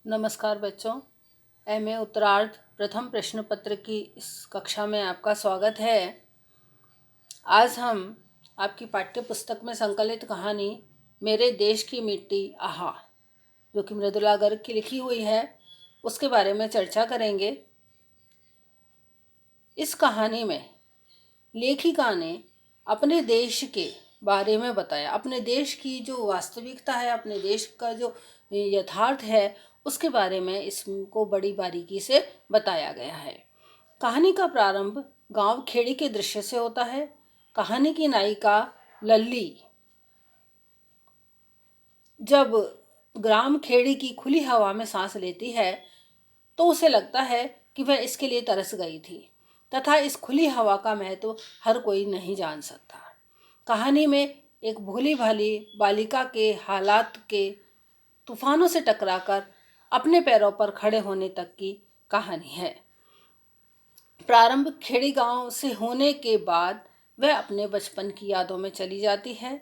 नमस्कार बच्चों। एमए उत्तरार्ध प्रथम प्रश्न पत्र की इस कक्षा में आपका स्वागत है। आज हम आपकी पाठ्य पुस्तक में संकलित कहानी मेरे देश की मिट्टी आहा, जो कि मृदुला गर्ग की लिखी हुई है, उसके बारे में चर्चा करेंगे। इस कहानी में लेखिका ने अपने देश के बारे में बताया, अपने देश की जो वास्तविकता है, अपने देश का जो यथार्थ है, उसके बारे में इसको बड़ी बारीकी से बताया गया है। कहानी का प्रारंभ गांव खेड़ी के दृश्य से होता है। कहानी की नायिका लल्ली जब ग्राम खेड़ी की खुली हवा में सांस लेती है तो उसे लगता है कि वह इसके लिए तरस गई थी तथा इस खुली हवा का महत्व हर कोई नहीं जान सकता। कहानी में एक भोली भाली बालिका के हालात के तूफानों से टकराकर अपने पैरों पर खड़े होने तक की कहानी है। प्रारंभ खेड़ी गांव से होने के बाद वह अपने बचपन की यादों में चली जाती है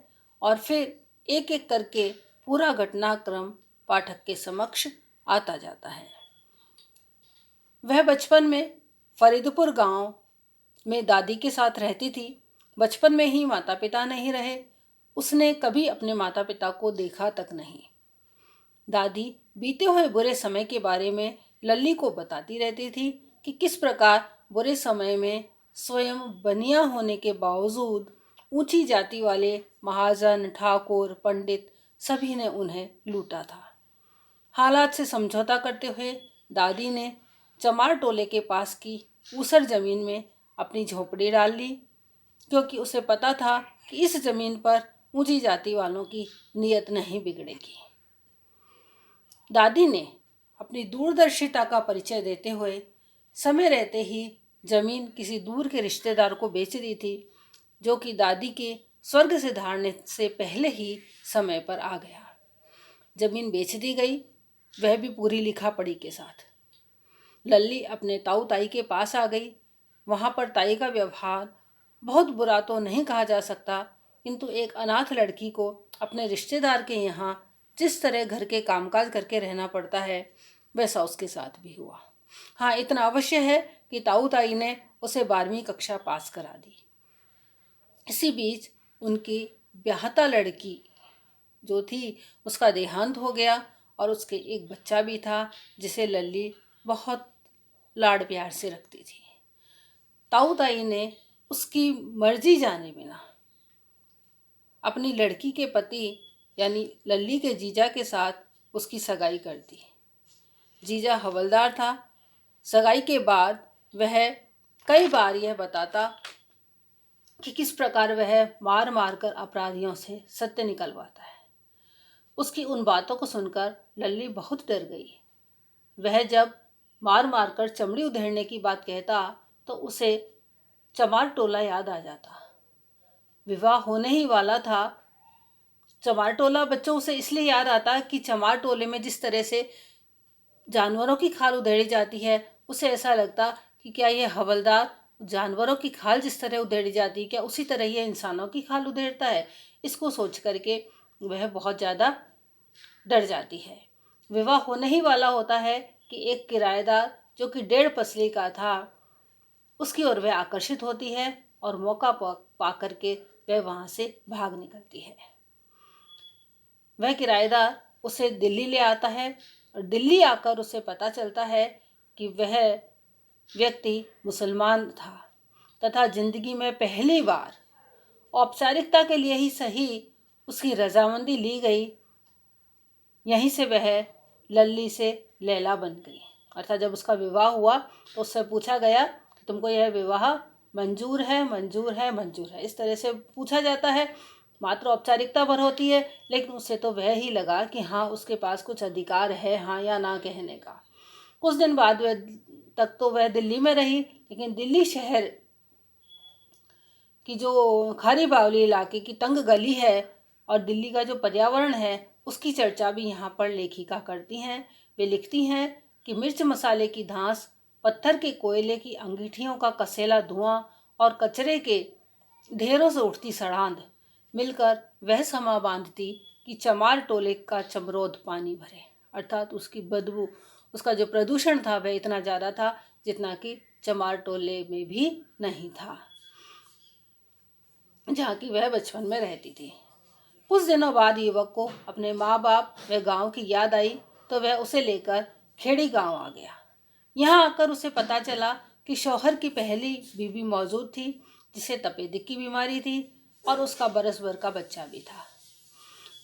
और फिर एक एक करके पूरा घटनाक्रम पाठक के समक्ष आता जाता है। वह बचपन में फरीदपुर गांव में दादी के साथ रहती थी। बचपन में ही माता पिता नहीं रहे, उसने कभी अपने माता पिता को देखा तक नहीं। दादी बीते हुए बुरे समय के बारे में लल्ली को बताती रहती थी कि किस प्रकार बुरे समय में स्वयं बनिया होने के बावजूद ऊंची जाति वाले महाजन, ठाकुर, पंडित सभी ने उन्हें लूटा था। हालात से समझौता करते हुए दादी ने चमार टोले के पास की ऊसर जमीन में अपनी झोपड़ी डाल ली, क्योंकि उसे पता था कि इस जमीन पर ऊंची जाति वालों की नीयत नहीं बिगड़ेगी। दादी ने अपनी दूरदर्शिता का परिचय देते हुए समय रहते ही जमीन किसी दूर के रिश्तेदार को बेच दी थी, जो कि दादी के स्वर्ग से धारने से पहले ही समय पर आ गया। जमीन बेच दी गई, वह भी पूरी लिखा पढ़ी के साथ। लल्ली अपने ताऊ ताई के पास आ गई। वहां पर ताई का व्यवहार बहुत बुरा तो नहीं कहा जा सकता, किंतु एक अनाथ लड़की को अपने रिश्तेदार के यहाँ जिस तरह घर के कामकाज करके रहना पड़ता है, वैसा उसके साथ भी हुआ। हाँ, इतना अवश्य है कि ताऊ ताई ने उसे 12वीं कक्षा पास करा दी। इसी बीच उनकी ब्याहता लड़की जो थी, उसका देहांत हो गया और उसके एक बच्चा भी था, जिसे लल्ली बहुत लाड प्यार से रखती थी। ताऊ ताई ने उसकी मर्जी जाने बिना अपनी लड़की के पति यानी लल्ली के जीजा के साथ उसकी सगाई कर दी। जीजा हवलदार था। सगाई के बाद वह कई बार यह बताता कि किस प्रकार वह मार मार कर अपराधियों से सत्य निकलवाता है। उसकी उन बातों को सुनकर लल्ली बहुत डर गई। वह जब मार मार कर चमड़ी उधेड़ने की बात कहता तो उसे चमार टोला याद आ जाता। विवाह होने ही वाला था। चमार टोला बच्चों से इसलिए याद आता कि चमार टोले में जिस तरह से जानवरों की खाल उधेड़ी जाती है, उसे ऐसा लगता कि क्या यह हवलदार जानवरों की खाल जिस तरह उधेड़ी जाती है, क्या उसी तरह यह इंसानों की खाल उधेड़ता है। इसको सोच करके वह बहुत ज़्यादा डर जाती है। विवाह होने ही वाला होता है कि एक किराएदार जो कि 1.5 पसली का था, उसकी ओर वह आकर्षित होती है और मौका पा करके वह वहां से भाग निकलती है। वह किराएदार उसे दिल्ली ले आता है और दिल्ली आकर उसे पता चलता है कि वह व्यक्ति मुसलमान था तथा जिंदगी में पहली बार औपचारिकता के लिए ही सही उसकी रजामंदी ली गई। यहीं से वह लल्ली से लैला बन गई। अर्थात जब उसका विवाह हुआ तो उससे पूछा गया कि तुमको यह विवाह मंजूर है, मंजूर है, मंजूर है, इस तरह से पूछा जाता है। मात्र औपचारिकता भर होती है, लेकिन उससे तो वह ही लगा कि हाँ, उसके पास कुछ अधिकार है हाँ या ना कहने का। कुछ दिन बाद वह तक तो वह दिल्ली में रही, लेकिन दिल्ली शहर की जो खारी बावली इलाके की तंग गली है और दिल्ली का जो पर्यावरण है, उसकी चर्चा भी यहाँ पर लेखिका करती हैं। वे लिखती हैं कि मिर्च मसाले की धांस, पत्थर के कोयले की अंगीठियों का कसेला धुआं और कचरे के ढेरों से उठती सड़ांध मिलकर वह समा बांधती कि चमार टोले का चमरोद पानी भरे। अर्थात उसकी बदबू, उसका जो प्रदूषण था वह इतना ज़्यादा था जितना कि चमार टोले में भी नहीं था, जहाँ की वह बचपन में रहती थी। कुछ दिनों बाद युवक को अपने माँ बाप व गांव की याद आई तो वह उसे लेकर खेड़ी गांव आ गया। यहाँ आकर उसे पता चला कि शौहर की पहली बीवी मौजूद थी, जिसे तपेदिक की बीमारी थी और उसका बरस भर का बच्चा भी था।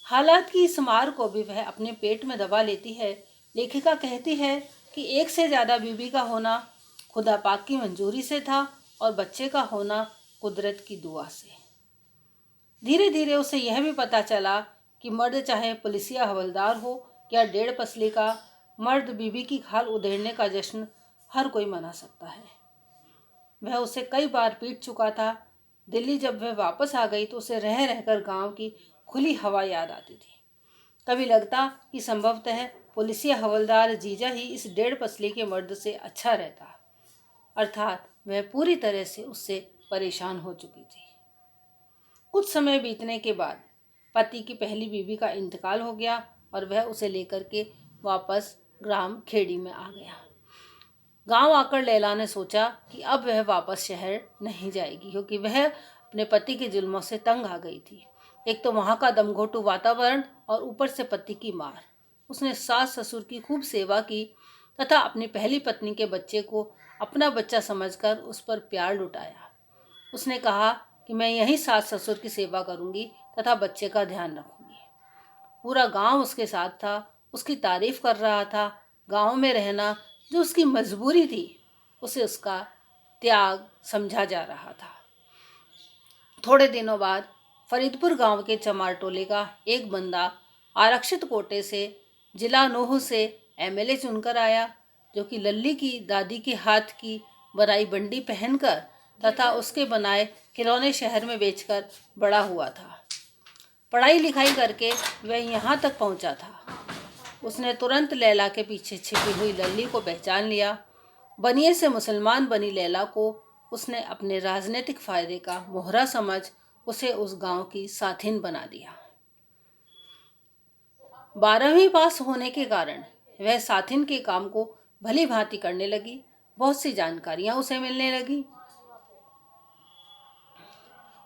हालात की इस मार को भी वह अपने पेट में दबा लेती है। लेखिका कहती है कि एक से ज़्यादा बीवी का होना खुदा पाक की मंजूरी से था और बच्चे का होना कुदरत की दुआ से। धीरे धीरे उसे यह भी पता चला कि मर्द चाहे पुलिसिया हवलदार हो या 1.5 पसली का मर्द, बीवी की खाल उधेड़ने का जश्न हर कोई मना सकता है। वह उसे कई बार पीट चुका था। दिल्ली जब वह वापस आ गई तो उसे रह रहकर गांव की खुली हवा याद आती थी। कभी लगता कि संभवतः पुलिसिया हवलदार जीजा ही इस 1.5 पसली के मर्द से अच्छा रहता, अर्थात वह पूरी तरह से उससे परेशान हो चुकी थी। कुछ समय बीतने के बाद पति की पहली बीवी का इंतकाल हो गया और वह उसे लेकर के वापस ग्राम खेड़ी में आ गया। गांव आकर लैला ने सोचा कि अब वह वापस शहर नहीं जाएगी, क्योंकि वह अपने पति के जुल्मों से तंग आ गई थी। एक तो वहाँ का दमघोटू वातावरण और ऊपर से पति की मार। उसने सास ससुर की खूब सेवा की तथा अपनी पहली पत्नी के बच्चे को अपना बच्चा समझकर उस पर प्यार लुटाया। उसने कहा कि मैं यहीं सास ससुर की सेवा करूंगी तथा बच्चे का ध्यान रखूंगी। पूरा गांव उसके साथ था, उसकी तारीफ कर रहा था। गांव में रहना जो उसकी मजबूरी थी, उसे उसका त्याग समझा जा रहा था। थोड़े दिनों बाद फरीदपुर गांव के चमार टोले का एक बंदा आरक्षित कोटे से जिला नूह से एमएलए चुनकर आया, जो कि लल्ली की दादी के हाथ की बनाई बंडी पहनकर तथा उसके बनाए खिलौने शहर में बेचकर बड़ा हुआ था। पढ़ाई लिखाई करके वह यहाँ तक पहुँचा था। उसने तुरंत लैला के पीछे छिपी हुई लल्ली को पहचान लिया। बनिए से मुसलमान बनी लैला को उसने अपने राजनीतिक फायदे का मोहरा समझ उसे उस गांव की साथिन बना दिया। 12वीं पास होने के कारण वह साथिन के काम को भली भांति करने लगी। बहुत सी जानकारियां उसे मिलने लगी।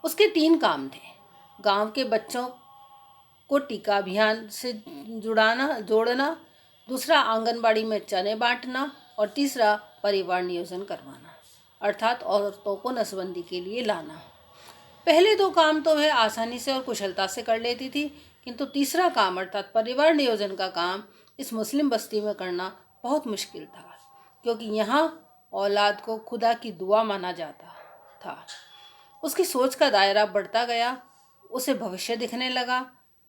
उसके 3 काम थे: गांव के बच्चों को टीका अभियान से जोड़ना, दूसरा आंगनबाड़ी में चने बांटना और तीसरा परिवार नियोजन करवाना, अर्थात औरतों को नसबंदी के लिए लाना। पहले 2 काम तो वह आसानी से और कुशलता से कर लेती थी, किंतु तीसरा काम अर्थात परिवार नियोजन का काम इस मुस्लिम बस्ती में करना बहुत मुश्किल था, क्योंकि यहाँ औलाद को खुदा की दुआ माना जाता था। उसकी सोच का दायरा बढ़ता गया। उसे भविष्य दिखने लगा।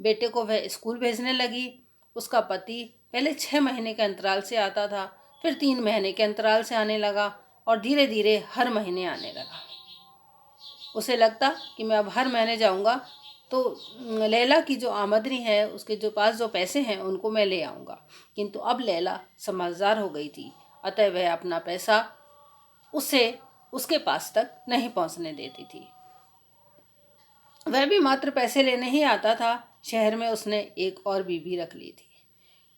बेटे को वह स्कूल भेजने लगी। उसका पति पहले 6 महीने के अंतराल से आता था, फिर 3 महीने के अंतराल से आने लगा और धीरे धीरे हर महीने आने लगा। उसे लगता कि मैं अब हर महीने जाऊंगा तो लैला की जो आमदनी है, उसके जो पास जो पैसे हैं उनको मैं ले आऊँगा। किंतु अब लैला समझदार हो गई थी, अतः वह अपना पैसा उसे उसके पास तक नहीं पहुंचने देती थी। वह भी मात्र पैसे लेने ही आता था। शहर में उसने एक और बीवी रख ली थी।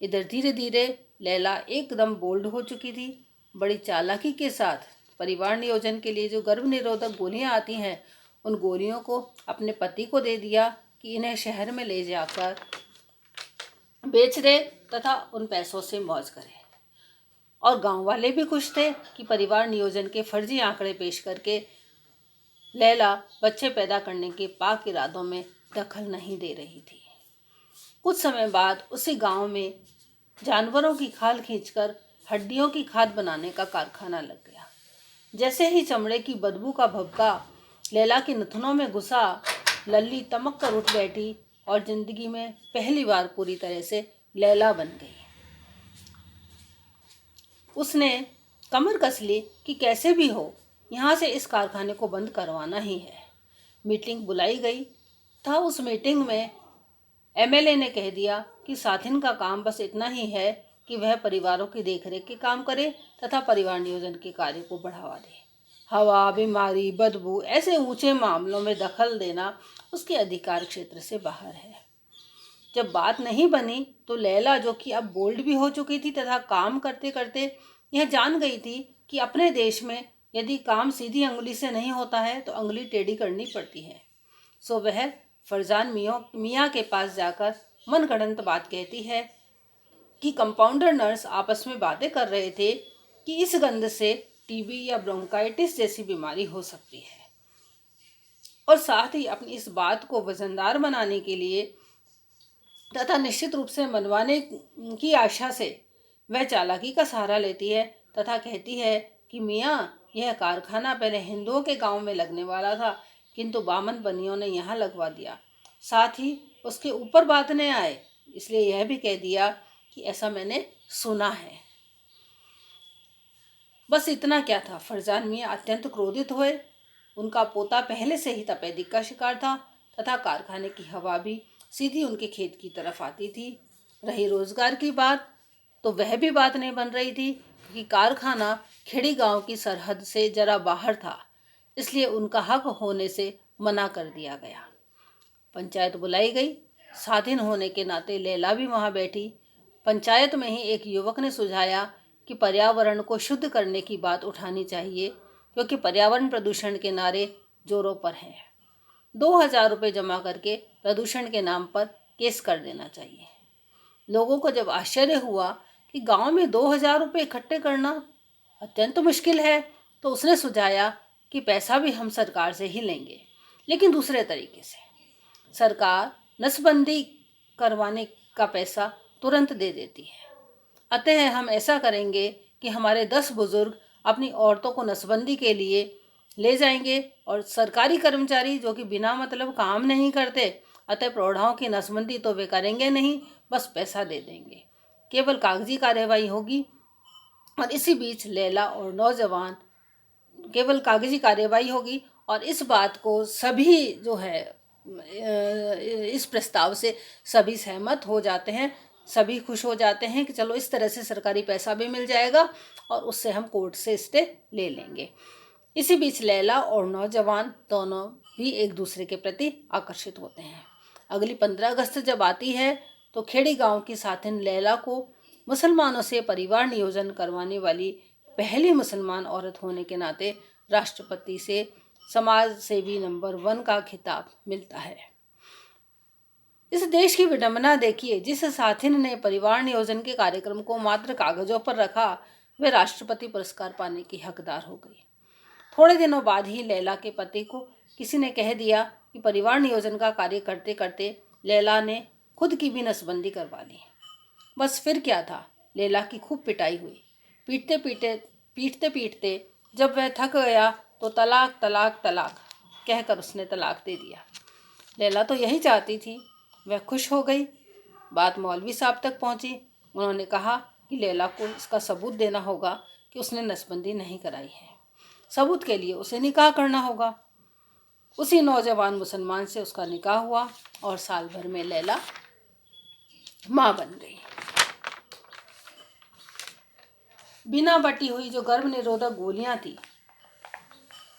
इधर धीरे धीरे लैला एकदम बोल्ड हो चुकी थी। बड़ी चालाकी के साथ परिवार नियोजन के लिए जो गर्भ निरोधक गोलियां आती हैं, उन गोलियों को अपने पति को दे दिया कि इन्हें शहर में ले जाकर बेच दे तथा उन पैसों से मौज करे। और गांव वाले भी खुश थे कि परिवार नियोजन के फर्जी आंकड़े पेश करके लैला बच्चे पैदा करने के पाक इरादों में दखल नहीं दे रही थी। कुछ समय बाद उसी गांव में जानवरों की खाल खींचकर हड्डियों की खाद बनाने का कारखाना लग गया। जैसे ही चमड़े की बदबू का भभका लैला के नथुनों में घुसा, लल्ली तमक कर उठ बैठी और जिंदगी में पहली बार पूरी तरह से लैला बन गई। उसने कमर कस ली कि कैसे भी हो यहाँ से इस कारखाने को बंद करवाना ही है। मीटिंग बुलाई गई था। उस मीटिंग में एमएलए ने कह दिया कि साथिन का काम बस इतना ही है कि वह परिवारों की देखरेख के काम करे तथा परिवार नियोजन के कार्य को बढ़ावा दे। हवा, बीमारी, बदबू ऐसे ऊंचे मामलों में दखल देना उसके अधिकार क्षेत्र से बाहर है। जब बात नहीं बनी तो लैला, जो कि अब बोल्ड भी हो चुकी थी तथा काम करते करते यह जान गई थी कि अपने देश में यदि काम सीधी अंगुली से नहीं होता है तो अंगुली टेढ़ी करनी पड़ती है, सो वह फरजान मियाँ के पास जाकर मनगढ़ंत बात कहती है कि कंपाउंडर नर्स आपस में बातें कर रहे थे कि इस गंध से टीबी या ब्रोंकाइटिस जैसी बीमारी हो सकती है, और साथ ही अपनी इस बात को वजनदार बनाने के लिए तथा निश्चित रूप से मनवाने की आशा से वह चालाकी का सहारा लेती है तथा कहती है कि मियाँ, यह कारखाना पहले हिंदुओं के गांव में लगने वाला था, किंतु बामन बनियों ने यहाँ लगवा दिया। साथ ही उसके ऊपर बात न आए इसलिए यह भी कह दिया कि ऐसा मैंने सुना है। बस इतना क्या था, फरजान मियाँ अत्यंत क्रोधित हुए। उनका पोता पहले से ही तपेदिक का शिकार था तथा कारखाने की हवा भी सीधी उनके खेत की तरफ आती थी। रही रोजगार की बात, तो वह भी बात नहीं बन रही थी क्योंकि कारखाना खेड़ी गांव की सरहद से जरा बाहर था, इसलिए उनका हक होने से मना कर दिया गया। पंचायत बुलाई गई। स्वाधीन होने के नाते लैला भी वहां बैठी। पंचायत में ही एक युवक ने सुझाया कि पर्यावरण को शुद्ध करने की बात उठानी चाहिए, क्योंकि पर्यावरण प्रदूषण के नारे जोरों पर हैं। 2000 रुपये जमा करके प्रदूषण के नाम पर केस कर देना चाहिए। लोगों को जब आश्चर्य हुआ कि गांव में 2000 रुपये इकट्ठे करना अत्यंत मुश्किल है, तो उसने सुझाया कि पैसा भी हम सरकार से ही लेंगे, लेकिन दूसरे तरीके से। सरकार नसबंदी करवाने का पैसा तुरंत दे देती है, अतः हम ऐसा करेंगे कि हमारे 10 बुजुर्ग अपनी औरतों को नसबंदी के लिए ले जाएंगे, और सरकारी कर्मचारी जो कि बिना मतलब काम नहीं करते, अतः प्रौढ़ाओं की नसबंदी तो वे करेंगे नहीं, बस पैसा दे देंगे, केवल कागजी कार्यवाही होगी। और इसी बीच लैला और नौजवान, केवल कागजी कार्यवाही होगी, और इस बात को सभी जो है इस प्रस्ताव से सभी सहमत हो जाते हैं, सभी खुश हो जाते हैं कि चलो इस तरह से सरकारी पैसा भी मिल जाएगा और उससे हम कोर्ट से स्टे ले लेंगे। इसी बीच लैला और नौजवान दोनों भी एक दूसरे के प्रति आकर्षित होते हैं। अगली 15 अगस्त जब आती है तो खेड़ी गांव की साथिन लैला को मुसलमानों से परिवार नियोजन करवाने वाली पहली मुसलमान औरत होने के नाते राष्ट्रपति से समाज सेवी नंबर 1 का खिताब मिलता है। इस देश की विडंबना देखिए, जिस साथिन ने परिवार नियोजन के कार्यक्रम को मात्र कागजों पर रखा, वे राष्ट्रपति पुरस्कार पाने की हकदार हो गई। थोड़े दिनों बाद ही लैला के पति को किसी ने कह दिया कि परिवार नियोजन का कार्य करते करते लैला ने खुद की भी नसबंदी करवा ली। बस फिर क्या था, लैला की खूब पिटाई हुई। पीटते पीटते जब वह थक गया तो तलाक तलाक तलाक कहकर उसने तलाक दे दिया। लैला तो यही चाहती थी। वह खुश हो गई। बात मौलवी साहब तक पहुंची। उन्होंने कहा कि लैला को इसका सबूत देना होगा कि उसने नसबंदी नहीं कराई है। सबूत के लिए उसे निकाह करना होगा। उसी नौजवान मुसलमान से उसका निकाह हुआ और साल भर में लैला माँ बन गई। बिना बटी हुई जो गर्भ निरोधक गोलियां थी,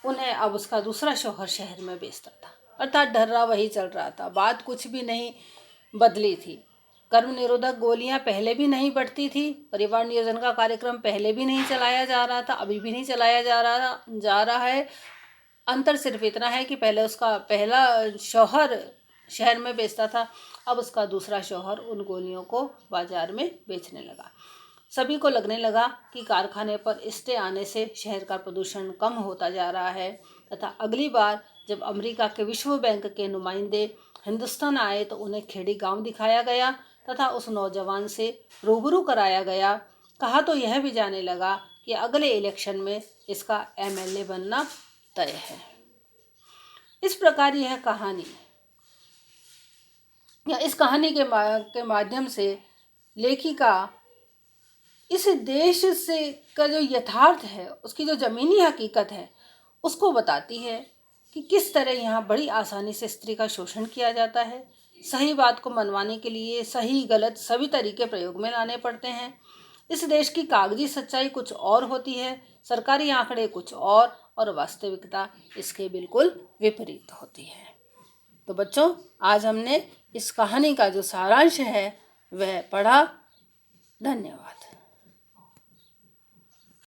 उन्हें अब उसका दूसरा शौहर शहर में बेचता था, अर्थात ढर्रा वही चल रहा था। बात कुछ भी नहीं बदली थी। गर्भ निरोधक गोलियां पहले भी नहीं बढ़ती थी, परिवार नियोजन का कार्यक्रम पहले भी नहीं चलाया जा रहा था, अभी भी नहीं चलाया जा रहा है। अंतर सिर्फ इतना है कि पहले उसका पहला शौहर शहर में बेचता था, अब उसका दूसरा शौहर उन गोलियों को बाजार में बेचने लगा। सभी को लगने लगा कि कारखाने पर स्टे आने से शहर का प्रदूषण कम होता जा रहा है, तथा अगली बार जब अमेरिका के विश्व बैंक के नुमाइंदे हिंदुस्तान आए तो उन्हें खेड़ी गांव दिखाया गया तथा उस नौजवान से रूबरू कराया गया। कहा तो यह भी जाने लगा कि अगले इलेक्शन में इसका एमएलए बनना तय है। इस प्रकार यह कहानी या इस कहानी के माध्यम से लेखिका इस देश से का जो यथार्थ है, उसकी जो ज़मीनी हकीकत है, उसको बताती है कि किस तरह यहाँ बड़ी आसानी से स्त्री का शोषण किया जाता है। सही बात को मनवाने के लिए सही गलत सभी तरीके प्रयोग में लाने पड़ते हैं। इस देश की कागजी सच्चाई कुछ और होती है, सरकारी आंकड़े कुछ और वास्तविकता इसके बिल्कुल विपरीत होती है। तो बच्चों, आज हमने इस कहानी का जो सारांश है वह पढ़ा। धन्यवाद।